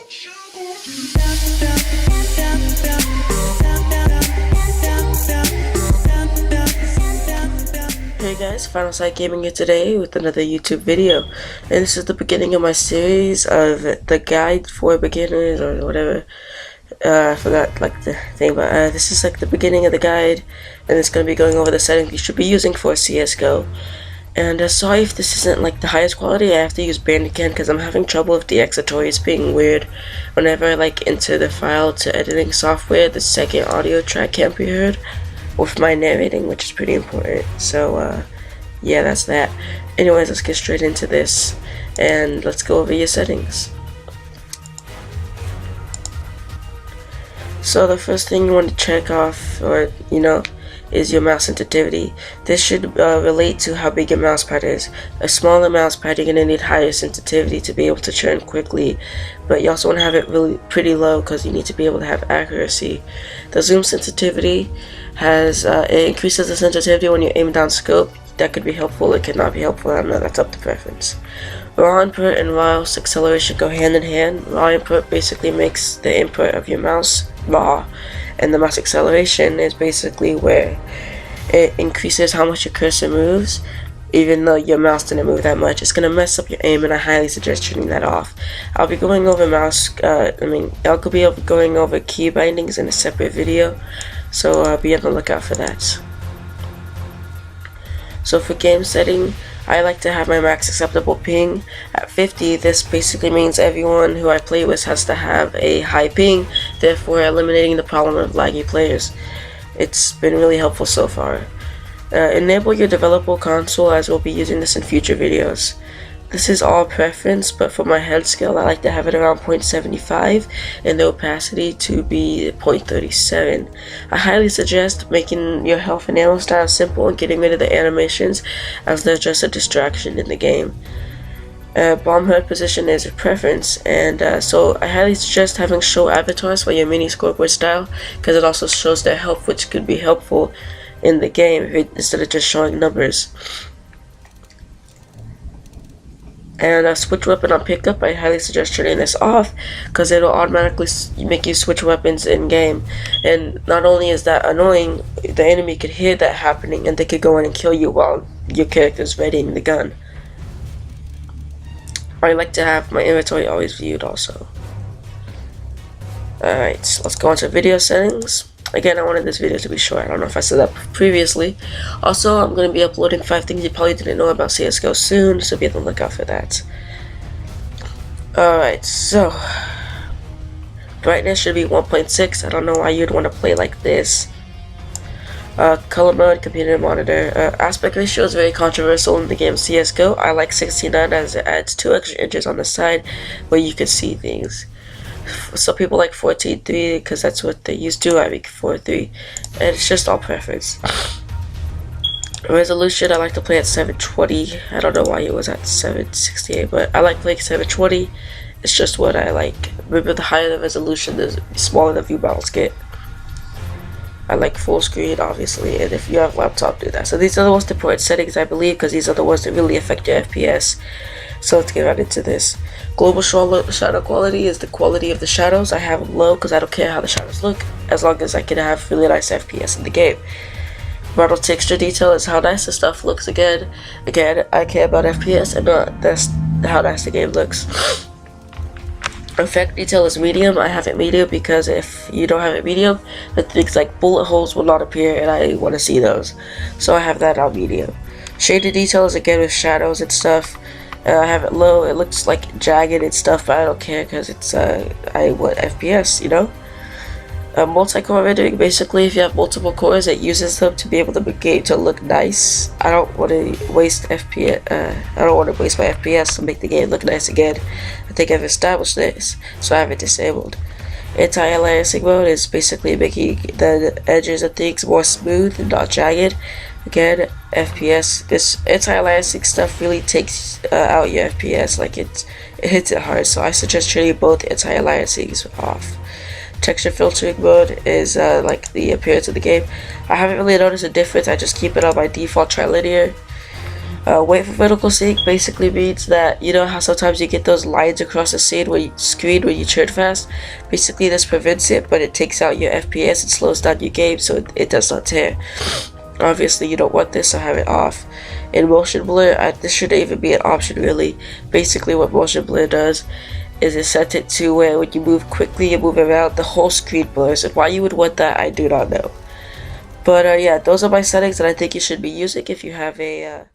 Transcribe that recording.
Hey guys, FinalSight Gaming here today with another YouTube video, and this is the beginning of my series of the guide for beginners or whatever. I forgot like the thing, but this is like the beginning of the guide, and it's going to be going over the settings you should be using for CSGO. And sorry if this isn't like the highest quality. I have to use Bandicam because I'm having trouble with the exit. It's being weird. Whenever I like enter the file to editing software, the second audio track can't be heard with my narrating, which is pretty important. So yeah, that's that. Anyways, let's get straight into this and let's go over your settings. So the first thing you want to check off, or is your mouse sensitivity. This should relate to how big your mouse pad is. A smaller mouse pad, you're going to need higher sensitivity to be able to turn quickly, but you also want to have it really pretty low because you need to be able to have accuracy. The zoom sensitivity has it increases the sensitivity when you aim down scope. That could be helpful, it could not be helpful, I don't know, that's up to preference. Raw input and raw acceleration go hand in hand. Raw input basically makes the input of your mouse raw, and the mouse acceleration is basically where it increases how much your cursor moves, even though your mouse didn't move that much. It's going to mess up your aim, and I highly suggest turning that off. I'll be going over I'll be going over key bindings in a separate video, so be on the lookout for that. So for game setting, I like to have my max acceptable ping at 50. This basically means everyone who I play with has to have a high ping, therefore eliminating the problem of laggy players. It's been really helpful so far. Enable your developable console, as we'll be using this in future videos. This is all preference, but for my head scale I like to have it around 0.75 and the opacity to be 0.37. I highly suggest making your health and ammo style simple and getting rid of the animations, as they're just a distraction in the game. Bomb head position is a preference, and so I highly suggest having show avatars for your mini scoreboard style, because it also shows their health, which could be helpful in the game instead of just showing numbers. And switch weapon on pickup, I highly suggest turning this off because it'll automatically make you switch weapons in game. And not only is that annoying, the enemy could hear that happening and they could go in and kill you while your character's readying the gun. I like to have my inventory always viewed also. Alright, so let's go on to video settings. Again, I wanted this video to be short. I don't know if I said that previously. Also, I'm going to be uploading 5 things you probably didn't know about CSGO soon, so be on the lookout for that. Alright, so brightness should be 1.6. I don't know why you'd want to play like this. Color mode, computer monitor. Aspect ratio is very controversial in the game CSGO. I like 69 as it adds 2 extra inches on the side where you can see things. Some people like 14:3 because that's what they used to. I make 4:3, and it's just all preference. Resolution, I like to play at 720. I don't know why it was at 768, but I like playing 720. It's just what I like. Remember, the higher the resolution, the smaller the view bounds get. I like full screen, obviously, and if you have a laptop, do that. So these are the most important settings, I believe, because these are the ones that really affect your FPS. So let's get right into this. Global shadow quality is the quality of the shadows. I have them low because I don't care how the shadows look, as long as I can have really nice FPS in the game. Model texture detail is how nice the stuff looks. Again, I care about FPS and not how nice the game looks. Effect detail is medium. I have it medium because if you don't have it medium, then things like bullet holes will not appear, and I want to see those. So I have that on medium. Shaded detail is again with shadows and stuff. I have it low. It looks like jagged and stuff, but I don't care because it's I want FPS, you know. Multi-core rendering, basically, if you have multiple cores, it uses them to be able to make game to look nice. I don't want to waste FPS. I don't want to waste my FPS to make the game look nice again. I think I've established this, so I have it disabled. Anti-aliasing mode is basically making the edges of things more smooth and not jagged. Again, FPS, this anti-aliasing stuff really takes out your FPS, like it hits it hard, so I suggest turning both anti-aliasings off. Texture filtering mode is like the appearance of the game. I haven't really noticed a difference, I just keep it on my default trilinear. Wait for vertical sync basically means that, you know how sometimes you get those lines across the screen when you turn fast? Basically this prevents it, but it takes out your FPS and slows down your game so it does not tear. Obviously you don't want this, so have it off. In motion blur, this shouldn't even be an option really. Basically what motion blur does is it sets it to where when you move quickly and move around, the whole screen blurs, and why you would want that I do not know. But yeah, those are my settings that I think you should be using if you have a